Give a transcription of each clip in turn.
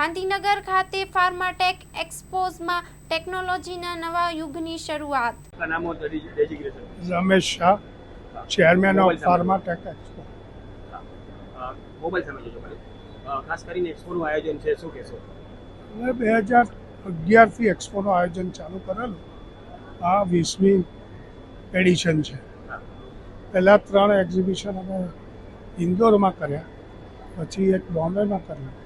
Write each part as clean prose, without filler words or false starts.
ગાંધીનગર ખાતે ફાર્માટેક એક્સપોઝમાં ટેકનોલોજીના નવા યુગની શરૂઆત. Ramesh Shah, chairman of Pharmatech Expo. Mobile સામે જોજો ખાલી. ખાસ કરીને એક્સપોનું આયોજન છે, શું કહેશો? 2011થી એક્સપોનું આયોજન ચાલુ કરેલું. આ 20મી એડિશન છે. પહેલાં 3 એક્ઝિબિશન અમે ઇન્દોરમાં કર્યા, પછી એક બોમ્બેમાં કર્યું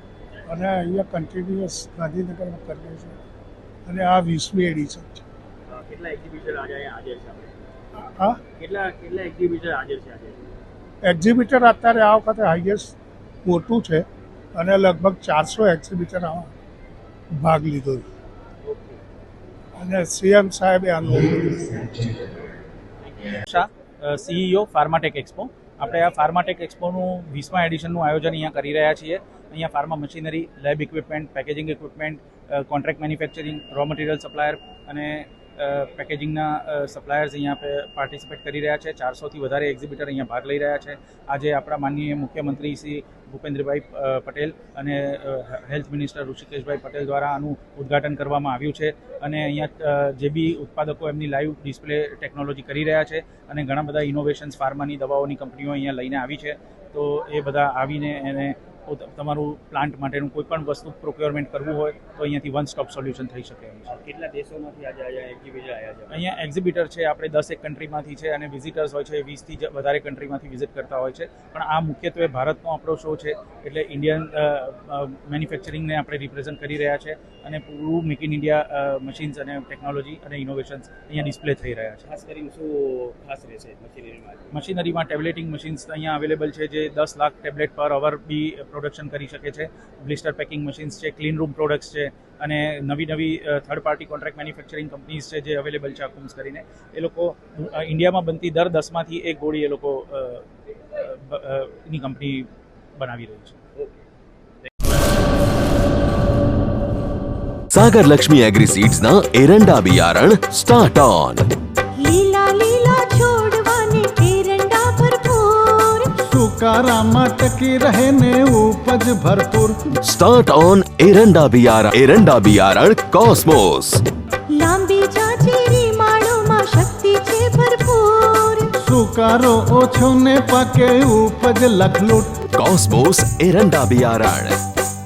અને અહીંયા કન્ટિન્યુઅસ ગાંધીનગરમાં કરીએ છીએ અને આ 20મી એડિશન છે. કેટલા એક્ઝિબિટર હાજર છે આપણે? હા, કેટલા એક્ઝિબિટર હાજર છે આજે? એક્ઝિબિટર અત્યારે આ વખતે હાઈએસ્ટ મોટું છે અને લગભગ 400 એક્ઝિબિટર આમાં ભાગ લીધો છે અને સીએમ સાહેબે આનું શાહ, CEO ફાર્માટેક એક્સપો. આપણે આ ફાર્માટેક એક્સપોનું 20મા એડિશનનું આયોજન અહીંયા કરી રહ્યા છીએ. અહીંયા pharma machinery, lab equipment, packaging equipment, contract manufacturing, raw material supplier અને પેકેજિંગના સપ્લાયર્સ અહીંયા પાર્ટિસિપેટ કરી રહ્યા છે. 400થી વધારે એક્ઝિબિટર અહીંયા ભાગ લઈ રહ્યા છે. આજે આપણા માનનીય મુખ્યમંત્રી શ્રી ભૂપેન્દ્રભાઈ પટેલ અને હેલ્થ મિનિસ્ટર ઋષિકેશભાઈ પટેલ દ્વારા આનું ઉદ્ઘાટન કરવામાં આવ્યું છે અને અહીંયા જે બી ઉત્પાદકો એમની લાઈવ ડિસ્પ્લે ટેકનોલોજી કરી રહ્યા છે અને ઘણા બધા ઇનોવેશન્સ ફાર્માની દવાઓની કંપનીઓ અહીંયા લઈને આવી છે. તો એ બધા આવીને એને તમારું પ્લાન્ટ માટેનું કોઈ પણ વસ્તુ પ્રોક્યોરમેન્ટ કરવું હોય તો અહીંયાથી વન સ્ટોપ સોલ્યુશન થઈ શકે એમ છે. કેટલા દેશોમાંથી આજે એક્ઝિબિટર આવ્યા છે? અહીંયા એક્ઝિબિટર છે આપણે 10 કન્ટ્રીમાંથી છે અને વિઝિટર્સ હોય છે 20થી વધારે કન્ટ્રીમાંથી વિઝિટ કરતા હોય છે. પણ આ મુખ્યત્વે ભારતનો આપણો શો છે એટલે ઇન્ડિયન મેન્યુફેક્ચરિંગને આપણે રિપ્રેઝન્ટ કરી રહ્યા છે અને પૂરું મેક ઇન ઇન્ડિયા મશીન્સ અને ટેકનોલોજી અને ઇનોવેશન્સ અહીંયા ડિસ્પ્લે થઈ રહ્યા છે. ખાસ કરીને શું ખાસ રહેશે મશીનરીમાં ટેબ્લેટિંગ મશીન્સ અહીંયા અવેલેબલ છે જે 10 લાખ ટેબ્લેટ પર અવર બી પ્રોડક્શન કરી શકે છે. બ્લિસ્ટર પેકિંગ મશીન્સ છે, ક્લીન રૂમ પ્રોડક્ટ્સ છે અને નવી third party contract manufacturing companies છે જે અવેલેબલ છે અકુમ્સ કરીને. એ લોકો ઇન્ડિયામાં બનતી દર 10માંથી 1 ગોળી એ લોકો ની કંપની બનાવી રહી છે. सागर लक्ष्मी एग्री सीड्स ना एरंडा बियारण स्टार्ट ऑन. લીલા લીલા છોડવાને એરંડા ભરપૂર, સુકારામાં ટકી રહે ને ઉપજ ભરપૂર. स्टार्ट ऑन एरंडा बियारण कॉस्मोस. લાંબી જાચેરી માળોમાં શક્તિ છે ભરપૂર, સુકારો ઓછો ને પાકે ઉપજ લખલૂટ. कॉस्मोस एरंडा बियारण.